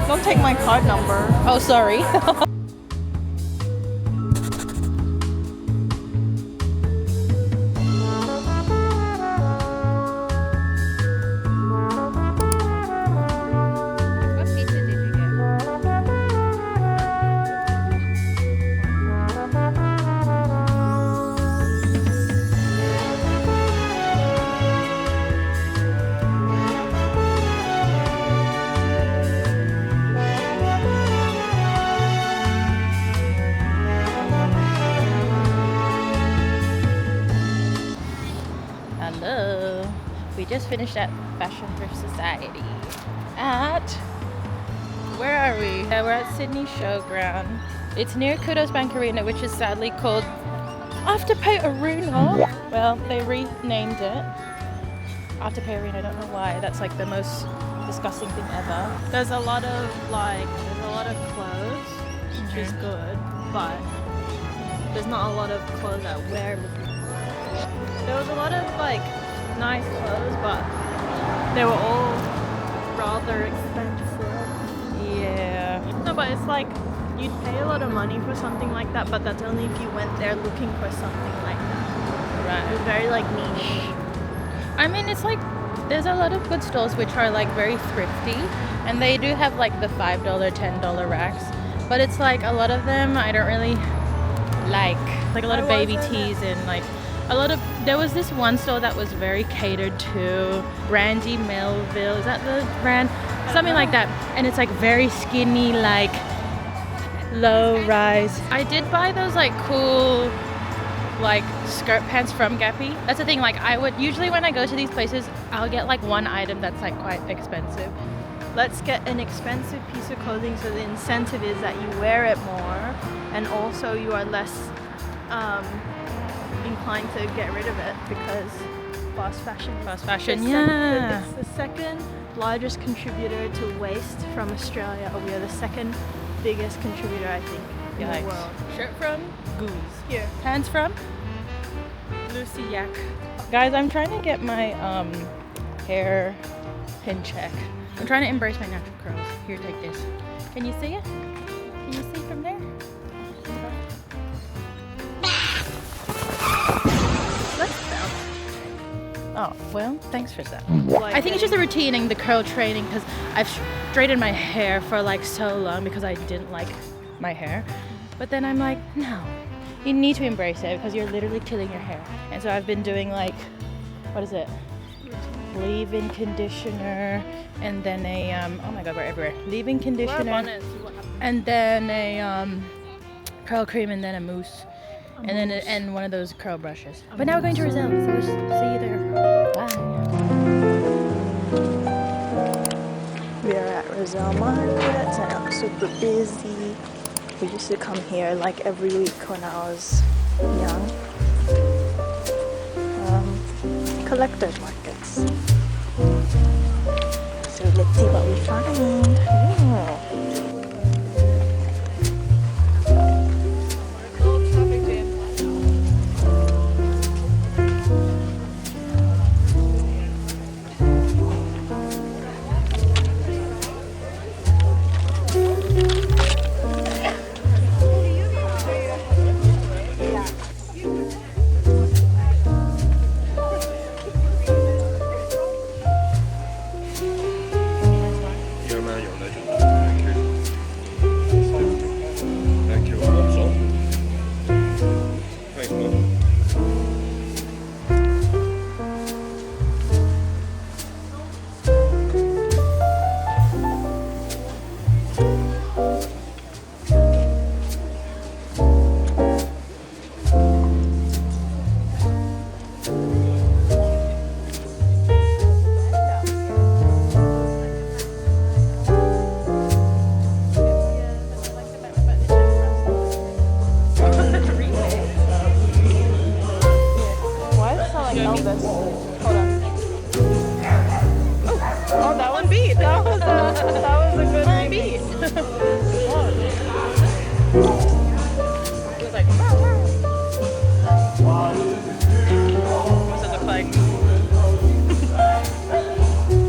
Don't take my card number. Oh, sorry. What pizza did you get? Hello. We just finished at Fashion Thrift Society at, where are we? We're at Sydney Showground. It's near Godox Bank Arena, which is sadly called Afterpay Arena. Well, they renamed it Afterpay Arena. I don't know why. That's like the most disgusting thing ever. There's a lot of clothes, which is good, but there's not a lot of clothes that wear. There was a lot of like nice clothes, but they were all rather expensive. Yeah. No, but it's like you'd pay a lot of money for something like that, but that's only if you went there looking for something like that. Right. It was very like niche. I mean, it's like there's a lot of good stores which are like very thrifty, and they do have like the $5, $10 racks, but it's like a lot of them I don't really like a lot of baby tees and like a lot of, there was this one store that was very catered to Brandy Melville, is that the brand? Something like that, and it's like very skinny, like low rise. I did buy those like cool like skirt pants from Gappy. That's the thing, like I would usually when I go to these places I'll get like one item that's like quite expensive. Let's get an expensive piece of clothing so the incentive is that you wear it more, and also you are less inclined to get rid of it, because fast fashion, Yeah. it's the second largest contributor to waste from Australia. We are the second biggest contributor, I think, in the world. Shirt from Goose. Here, Pants from Lucy Yak. Guys, I'm trying to get my hair pin check. I'm trying to embrace my natural curls. Here, take this. Can you see it? Can you see from there? Oh, well, thanks for that. I think it's just a routine and the curl training, because I've straightened my hair for like so long because I didn't like my hair. But then I'm like, no, you need to embrace it because you're literally killing your hair. And so I've been doing like, what is it? Leave-in conditioner, and then a, oh my god, we're everywhere. Leave-in conditioner, and then a curl cream, and then a mousse. And then and one of those curl brushes. But now we're going to Rizal, so we'll see you there. Bye. We are at Rizal Market and I'm super busy. We used to come here like every week when I was young. Collector's markets. So let's see what we find.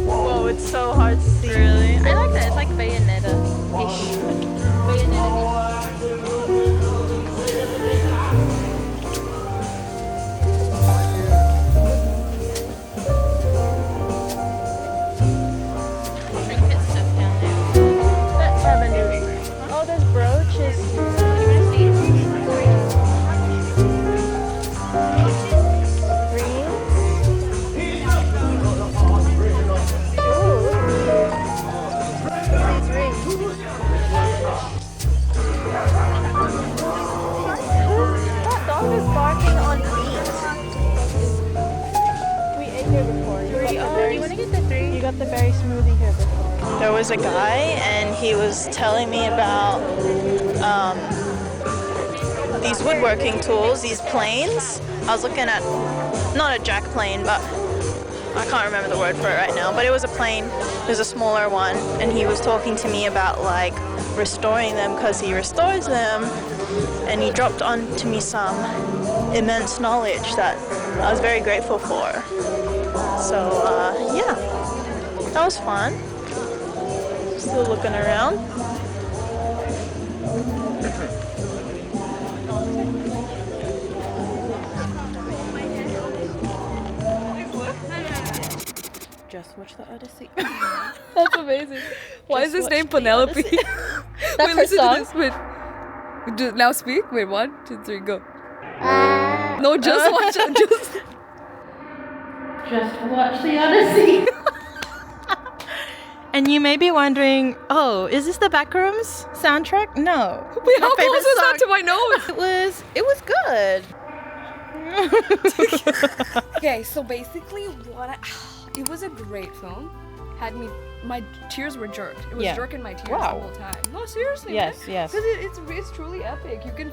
Whoa, it's so hard to see. Really? I like that. It's like bayonetta. there was a guy and he was telling me about these woodworking tools, these planes. I was looking at, not a jack plane, but I can't remember the word for it right now, but it was a plane. It was a smaller one, and he was talking to me about like restoring them because he restores them, and he dropped onto me some immense knowledge that I was very grateful for. So yeah, that was fun. Still looking around. Just watch the Odyssey. That's amazing. Why is his name Penelope? That's her song. Wait, now speak. Wait, 1, 2, 3, go. No, just watch it. Just watch the Odyssey. And you may be wondering, oh, is this the Backrooms soundtrack? No. Wait, how close was that to my nose? It was good. Okay, so basically it was a great film. My tears were jerked. It was jerking my tears the whole time. No, seriously. Yes. Because it's truly epic. You can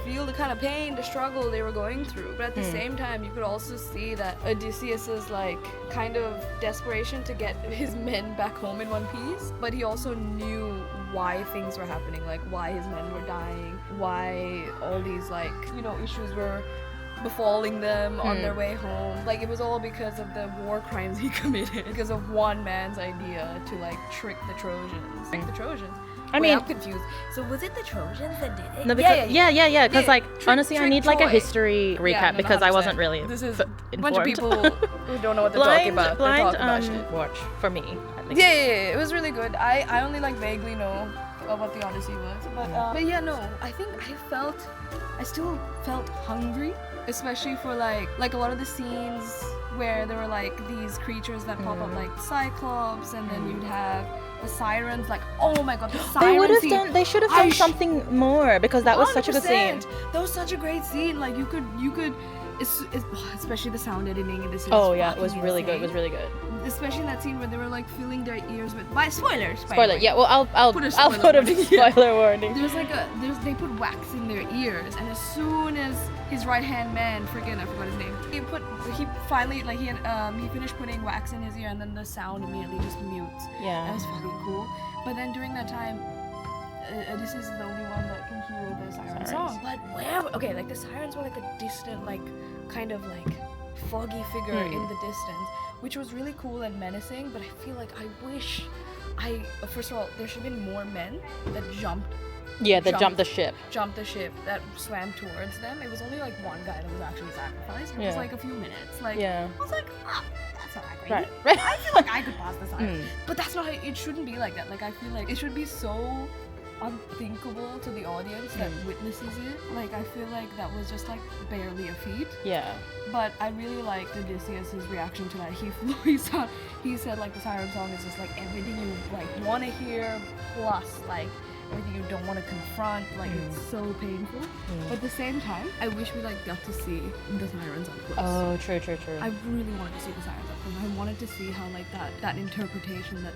feel the kind of pain, the struggle they were going through. But at the same time, you could also see that Odysseus's like kind of desperation to get his men back home in one piece. But he also knew why things were happening, like why his men were dying, why all these like, issues were befalling them on their way home. Like it was all because of the war crimes he committed, because of one man's idea to like trick the Trojans. Trick the Trojans. I'm confused. So was it the Trojans that did it? No, because, yeah. Because honestly, I need like a history recap because I wasn't really This is informed. a bunch of people who don't know what they're talking about. They're talking about shit. Watch for me. I think. Yeah, it was really good. I only like vaguely know of what the Odyssey was, but yeah, no. I think I still felt hungry, especially for like a lot of the scenes where there were like these creatures that pop up, like Cyclops, and then you'd have the sirens. Like, oh my god, the siren They should have done something more because that was such a good scene. That was such a great scene. Like you could, especially the sound editing in this. Oh yeah, it was really good. It was really good. Especially in that scene where they were like filling their ears with spoilers. Spoiler. Yeah. Well, I'll put a spoiler warning. They put wax in their ears, and as soon as his right hand man, I forgot his name. He finished putting wax in his ear, and then the sound immediately just mutes. Yeah. That was fucking cool. But then during that time, this is the only one that can hear the siren song. But like the sirens were like a distant, like kind of like foggy figure in the distance, which was really cool and menacing. But I feel like first of all, there should have been more men that jumped the ship that swam towards them. It was only like one guy that was actually sacrificed. It was like a few minutes. Like I was like, that's not that great. Right. I feel like I could pass this out. But that's not how it shouldn't be like that. Like I feel like it should be so unthinkable to the audience that witnesses it. Like I feel like that was just like barely a feat. Yeah. But I really liked Odysseus' reaction to that. He said like the siren song is just like everything you like want to hear plus like everything you don't want to confront. Like it's so painful. But at the same time, I wish we like got to see the sirens up close. Oh, true. I really wanted to see the sirens up close. I wanted to see how like that interpretation that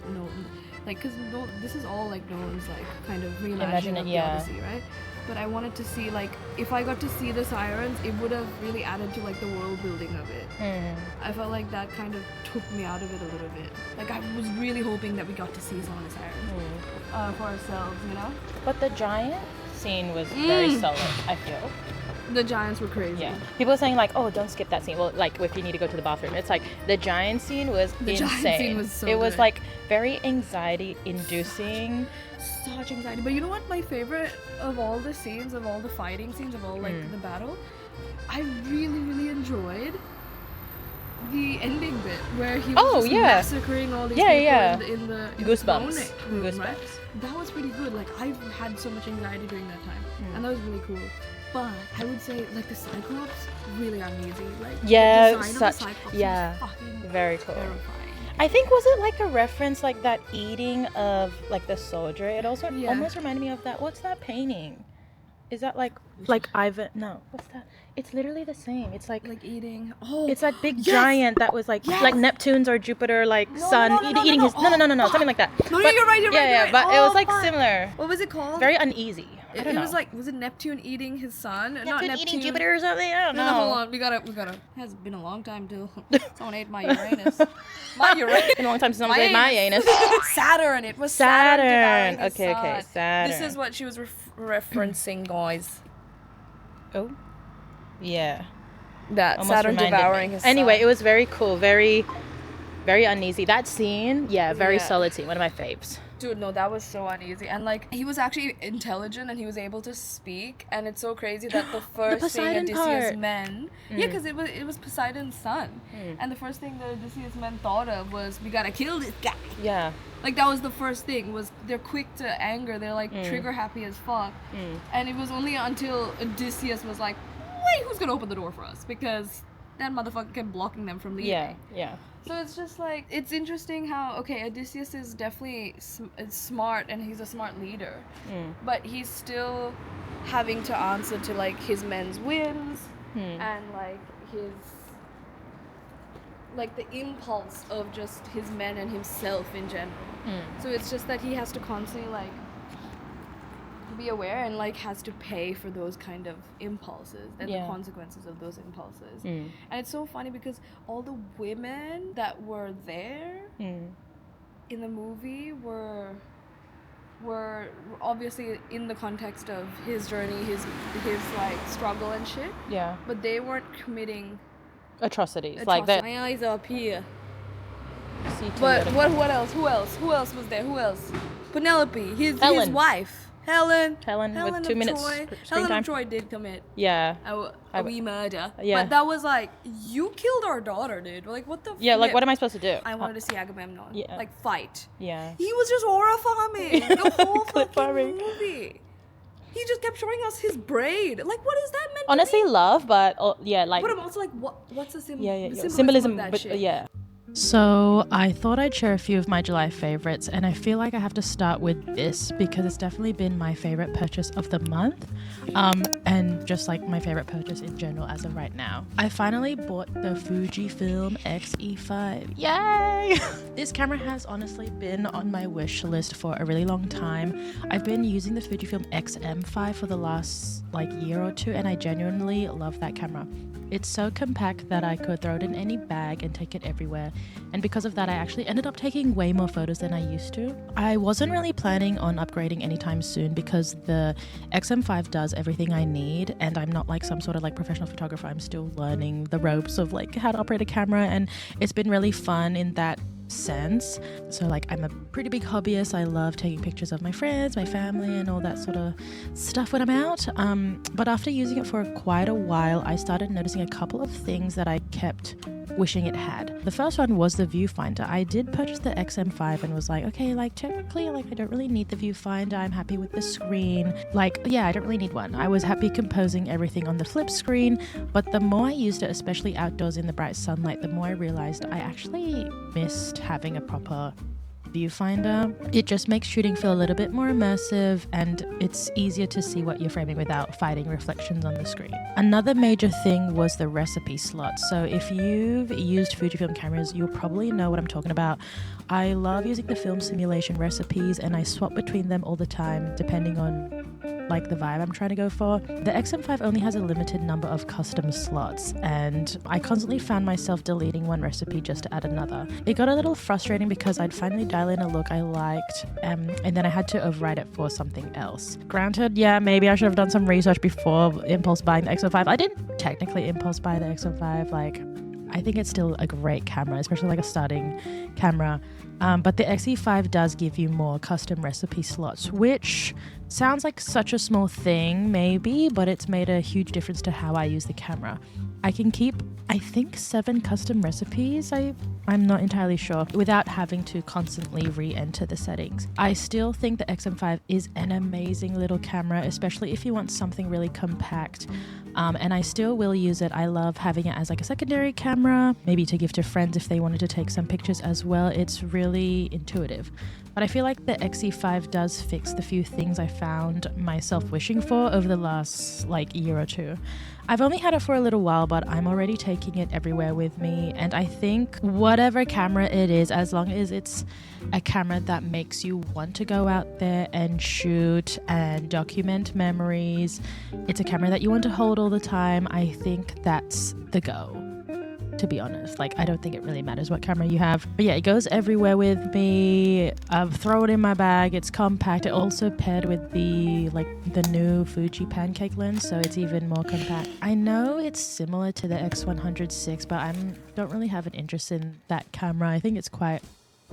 because this is all like Nolan's like kind of reimagining of the Odyssey, right? But I wanted to see like if I got to see the sirens, it would have really added to like the world building of it. I felt like that kind of took me out of it a little bit. Like I was really hoping that we got to see some of the sirens for ourselves, But the giant scene was very solid, I feel. The giants were crazy. Yeah. People are saying like, oh, don't skip that scene. Well, like if you need to go to the bathroom, it's like the giant scene was insane. Giant scene was so it was good. like very anxiety-inducing. Such anxiety. But you know what? My favorite of all the scenes, of all the fighting scenes, of all like the battle, I really, really enjoyed the ending bit where he was massacring all these people in the Goosebumps. Room, right? That was pretty good. Like I had so much anxiety during that time, and that was really cool. But I would say like the Cyclops really uneasy. Like the design of the Cyclops was fucking very cool. terrifying. I think was it like a reference like that eating of like the soldier? It also almost reminded me of that. What's that painting? Is that like Ivan? No. What's that? It's literally the same. It's like eating. Oh, it's that big yes! giant that was like Yes! Neptune's or Jupiter sun no, eating his something like that. No, But- you're right. You're yeah, right. but it was like fuck. similar. What was it called? Very uneasy. I don't know. It was like, was it Neptune eating his son? Not Neptune Neptune eating Jupiter or something. I don't know. No, hold on. We gotta. It has been a long time too. Someone ate my Uranus. My Uranus. Been a long time since someone ate my anus. Saturn. It was Saturn. devouring his Okay, son. Saturn. This is what she was referencing, guys. Oh, yeah. That Almost Saturn reminded devouring me. his son. Anyway, it was very cool, very uneasy. That scene, very Yeah. solid scene, one of my faves. Dude, no, that was so uneasy. And like, he was actually intelligent and he was able to speak. And it's so crazy that the first thing Poseidon Odysseus' part. men, yeah, because it was Poseidon's son, and the first thing that Odysseus' men thought of was, we gotta kill this guy. Yeah. Like, that was the first thing. Was they're quick to anger. They're like trigger happy as fuck. And it was only until Odysseus was like, wait, who's gonna open the door for us? Because that motherfucker kept blocking them from leaving. Yeah. So it's just like, it's interesting how, okay, Odysseus is definitely smart and he's a smart leader, but he's still having to answer to like his men's whims and like his, like the impulse of just his men and himself in general. So it's just that he has to constantly like be aware and like has to pay for those kind of impulses and the consequences of those impulses. And it's so funny because all the women that were there in the movie were obviously in the context of his journey, his like struggle and shit. Yeah. But they weren't committing Atrocities. Like that. My eyes are up here. C2 But little- what else? Who else was there? Who else? Penelope, his Helen. wife. Helen with of 2 minutes Troy. screen Helen time. of Troy did commit Yeah. a wee murder. Yeah. But that was like, you killed our daughter, dude. Like, what the Yeah, like flip? what am I supposed to do? I wanted to see Agamemnon. Yeah. Like, fight. Yeah. He was just horrifying the whole Clip fucking farming. movie. He just kept showing us his braid. Like, what is that meant Honestly, to mean? love, but yeah, like But I'm also like, what's the symbol? yeah. The Symbolism, of that but shit? yeah. So I thought I'd share a few of my July favorites, and I feel like I have to start with this because it's definitely been my favorite purchase of the month, and just like my favorite purchase in general as of right now. I finally bought the Fujifilm X-E5. Yay! This camera has honestly been on my wish list for a really long time. I've been using the Fujifilm X-M5 for the last like year or two, and I genuinely love that camera. It's so compact that I could throw it in any bag and take it everywhere, and because of that I actually ended up taking way more photos than I used to. I wasn't really planning on upgrading anytime soon because the XM5 does everything I need, and I'm not like some sort of like professional photographer. I'm still learning the ropes of like how to operate a camera, and it's been really fun in that sense. So like I'm a pretty big hobbyist. I love taking pictures of my friends, my family, and all that sort of stuff when I'm out. But after using it for quite a while, I started noticing a couple of things that I kept wishing it had. The first one was the viewfinder. I did purchase the XM5 and was like, okay, like technically like I don't really need the viewfinder. I'm happy with the screen. Like, yeah, I don't really need one. I was happy composing everything on the flip screen, but the more I used it, especially outdoors in the bright sunlight, the more I realized I actually missed having a proper viewfinder. It just makes shooting feel a little bit more immersive, and it's easier to see what you're framing without fighting reflections on the screen. Another major thing was the recipe slot. So if you've used Fujifilm cameras, you'll probably know what I'm talking about. I love using the film simulation recipes, and I swap between them all the time depending on like the vibe I'm trying to go for. The XM5 only has a limited number of custom slots, and I constantly found myself deleting one recipe just to add another. It got a little frustrating because I'd finally dial in a look I liked, and then I had to overwrite it for something else. Granted, yeah, maybe I should have done some research before impulse buying the XM5. I didn't technically impulse buy the XM5, like I think it's still a great camera, especially like a starting camera. But the XE5 does give you more custom recipe slots, which sounds like such a small thing maybe, but it's made a huge difference to how I use the camera. I can keep, I think, 7 custom recipes, I'm not entirely sure, without having to constantly re-enter the settings. I still think the XM5 is an amazing little camera, especially if you want something really compact, And I still will use it. I love having it as like a secondary camera, maybe to give to friends if they wanted to take some pictures as well. It's really intuitive. But I feel like the XE5 does fix the few things I found myself wishing for over the last like year or two. I've only had it for a little while, but I'm already taking it everywhere with me. And I think whatever camera it is, as long as it's a camera that makes you want to go out there and shoot and document memories, it's a camera that you want to hold all the time, I think that's the go. To be honest, like I don't think it really matters what camera you have, but yeah, it goes everywhere with me. I've thrown it in my bag. It's compact. It also paired with the new Fuji pancake lens, so it's even more compact. I know it's similar to the X100 but I don't really have an interest in that camera. I think it's quite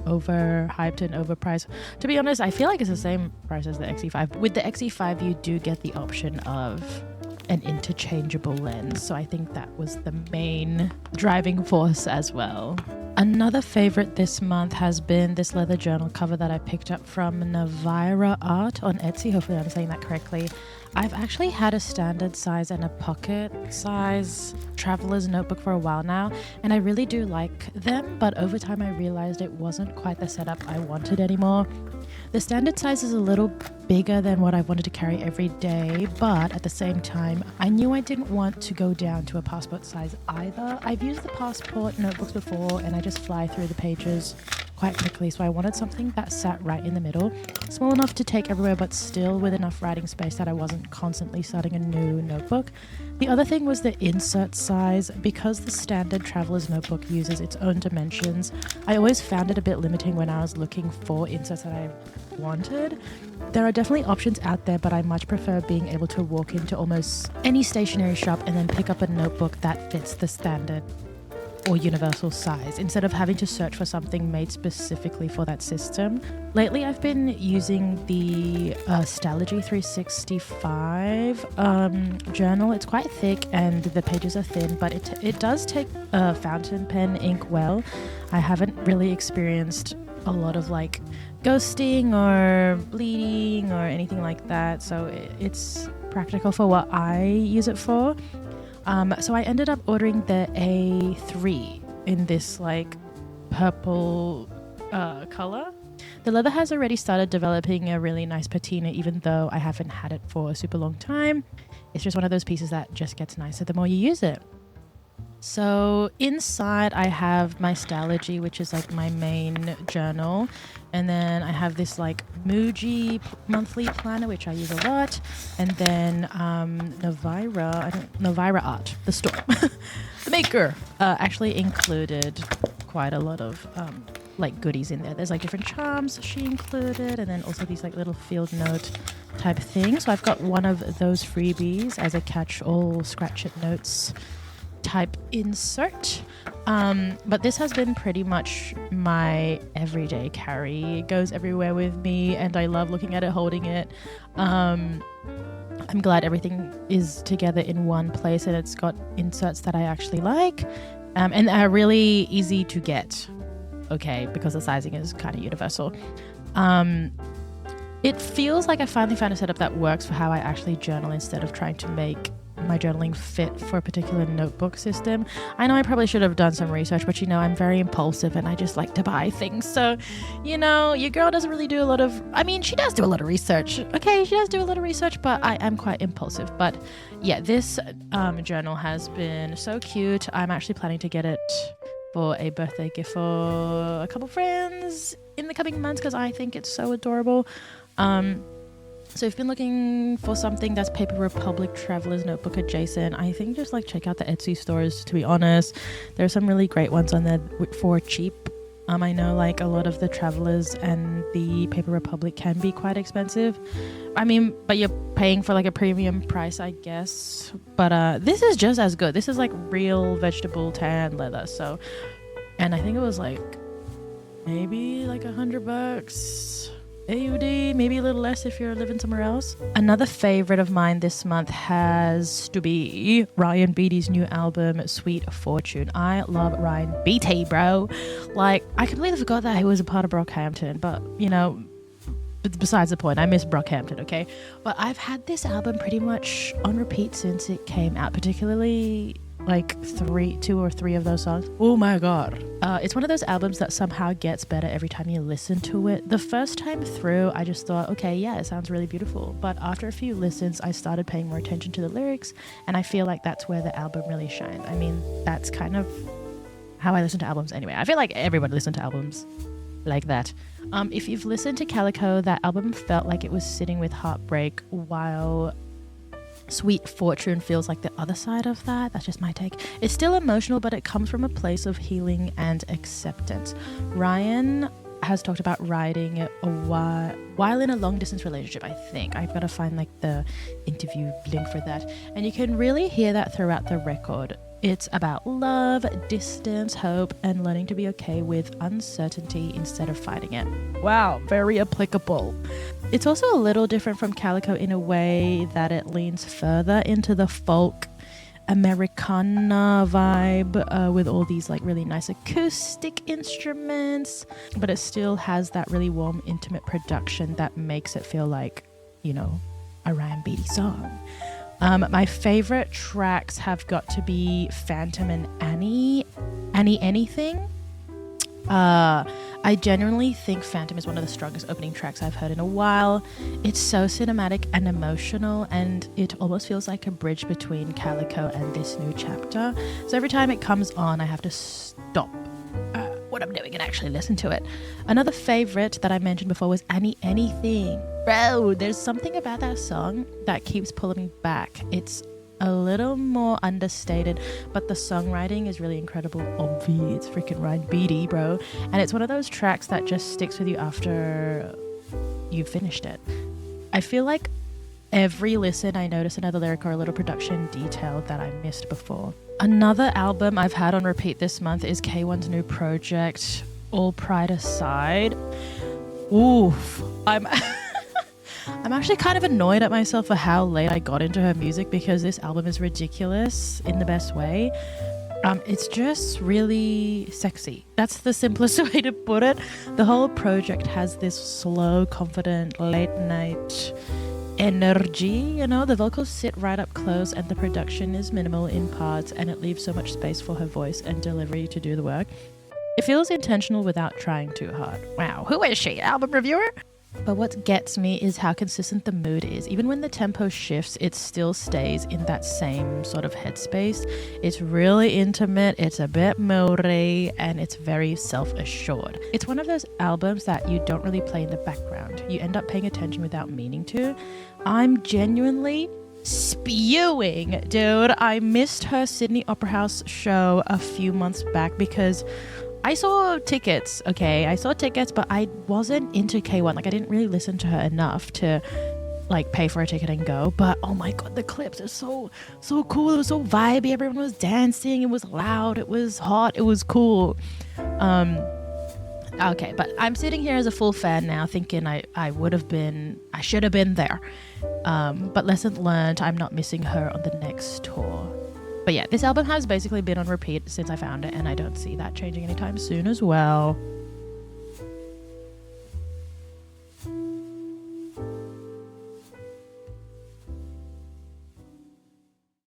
overhyped and overpriced. To be honest, I feel like it's the same price as the XE5. With the XE5 you do get the option of an interchangeable lens, so I think that was the main driving force as well. Another favorite this month has been this leather journal cover that I picked up from Navira Art on Etsy. Hopefully I'm saying that correctly. I've actually had a standard size and a pocket size traveler's notebook for a while now, and I really do like them, but over time I realized it wasn't quite the setup I wanted anymore. The standard size is a little bigger than what I wanted to carry every day, but at the same time, I knew I didn't want to go down to a passport size either. I've used the passport notebooks before and I just fly through the pages quite quickly, so I wanted something that sat right in the middle, small enough to take everywhere but still with enough writing space that I wasn't constantly starting a new notebook. The other thing was the insert size. Because the standard traveler's notebook uses its own dimensions, I always found it a bit limiting when I was looking for inserts that I wanted. There are definitely options out there, but I much prefer being able to walk into almost any stationery shop and then pick up a notebook that fits the standard or universal size instead of having to search for something made specifically for that system. Lately I've been using the Stalogy 365 journal. It's quite thick and the pages are thin, but it does take fountain pen ink well. I haven't really experienced a lot of like ghosting or bleeding or anything like that, so it's practical for what I use it for. So I ended up ordering the A3 in this like purple color. The leather has already started developing a really nice patina, even though I haven't had it for a super long time. It's just one of those pieces that just gets nicer the more you use it. So inside I have my Stalogy, which is like my main journal. And then I have this like Muji monthly planner, which I use a lot. And then Navira Art, the store, the maker, actually included quite a lot of like goodies in there. There's like different charms she included, and then also these like little field note type things. So I've got one of those freebies as a catch-all scratch-it notes type insert. But this has been pretty much my everyday carry. It goes everywhere with me and I love looking at it, holding it. I'm glad everything is together in one place and it's got inserts that I actually like, and are really easy to get, okay, because the sizing is kind of universal. It feels like I finally found a setup that works for how I actually journal instead of trying to make my journaling fit for a particular notebook system. I know I probably should have done some research, but I'm very impulsive and I just like to buy things. So, your girl doesn't really do a lot of, she does do a lot of research. Okay, she does do a lot of research, but I am quite impulsive. But yeah, this journal has been so cute. I'm actually planning to get it for a birthday gift for a couple friends in the coming months because I think it's so adorable. So if you've been looking for something that's Paper Republic Traveler's Notebook adjacent, I think just check out the Etsy stores, to be honest. There are some really great ones on there for cheap. I know a lot of the Travelers and the Paper Republic can be quite expensive. But you're paying for a premium price, I guess. But this is just as good. This is real vegetable tan leather. So, and I think it was maybe $100. AUD, maybe a little less if you're living somewhere else. Another favorite of mine this month has to be Ryan Beatty's new album, Sweet Fortune. I love Ryan Beatty, bro. I completely forgot that he was a part of Brockhampton, but, besides the point. I miss Brockhampton, okay? But I've had this album pretty much on repeat since it came out, particularly like 2 or 3 of those songs. Oh my god. It's one of those albums that somehow gets better every time you listen to it. The first time through, I just thought, okay, yeah, it sounds really beautiful. But after a few listens, I started paying more attention to the lyrics, and I feel like that's where the album really shines. I mean, that's kind of how I listen to albums anyway. I feel like everybody listens to albums like that. If you've listened to Calico, that album felt like it was sitting with heartbreak, while Sweet Fortune feels like the other side of that. That's just my take. It's still emotional, but it comes from a place of healing and acceptance. Ryan has talked about writing it while in a long distance relationship, I think. I've got to find like the interview link for that. And you can really hear that throughout the record. It's about love, distance, hope, and learning to be okay with uncertainty instead of fighting it. Wow, very applicable. It's also a little different from Calico in a way that it leans further into the folk Americana vibe with all these like really nice acoustic instruments, but it still has that really warm, intimate production that makes it feel like, you know, a Ryan Beatty song. My favorite tracks have got to be Phantom and Annie Anything. I genuinely think Phantom is one of the strongest opening tracks I've heard in a while. It's so cinematic and emotional, and it almost feels like a bridge between Calico and this new chapter. So every time it comes on, I have to stop what I'm doing and actually listen to it. Another favorite that I mentioned before was Annie Anything. Bro, there's something about that song that keeps pulling me back. It's a little more understated, but the songwriting is really incredible. Obvi, it's freaking Ryan Beatty, bro. And it's one of those tracks that just sticks with you after you've finished it. I feel like every listen I notice another lyric or a little production detail that I missed before. Another album I've had on repeat this month is K1's new project, All Pride Aside. Oof. I'm actually kind of annoyed at myself for how late I got into her music, because this album is ridiculous in the best way. It's just really sexy. That's the simplest way to put it. The whole project has this slow, confident, late night energy, you know. The vocals sit right up close and the production is minimal in parts, and it leaves so much space for her voice and delivery to do the work. It feels intentional without trying too hard. Wow, who is she? Album reviewer? But what gets me is how consistent the mood is. Even when the tempo shifts, it still stays in that same sort of headspace. It's really intimate, it's a bit moody, and it's very self-assured. It's one of those albums that you don't really play in the background. You end up paying attention without meaning to. I'm genuinely spewing, dude. I missed her Sydney Opera House show a few months back because I saw tickets, but I wasn't into K1. Like, I didn't really listen to her enough to like pay for a ticket and go. But oh my god, the clips are so cool. It was so vibey. Everyone was dancing. It was loud. It was hot. It was cool. Okay, but I'm sitting here as a full fan now, thinking I should have been there. But lesson learned, I'm not missing her on the next tour. But yeah, this album has basically been on repeat since I found it, and I don't see that changing anytime soon as well.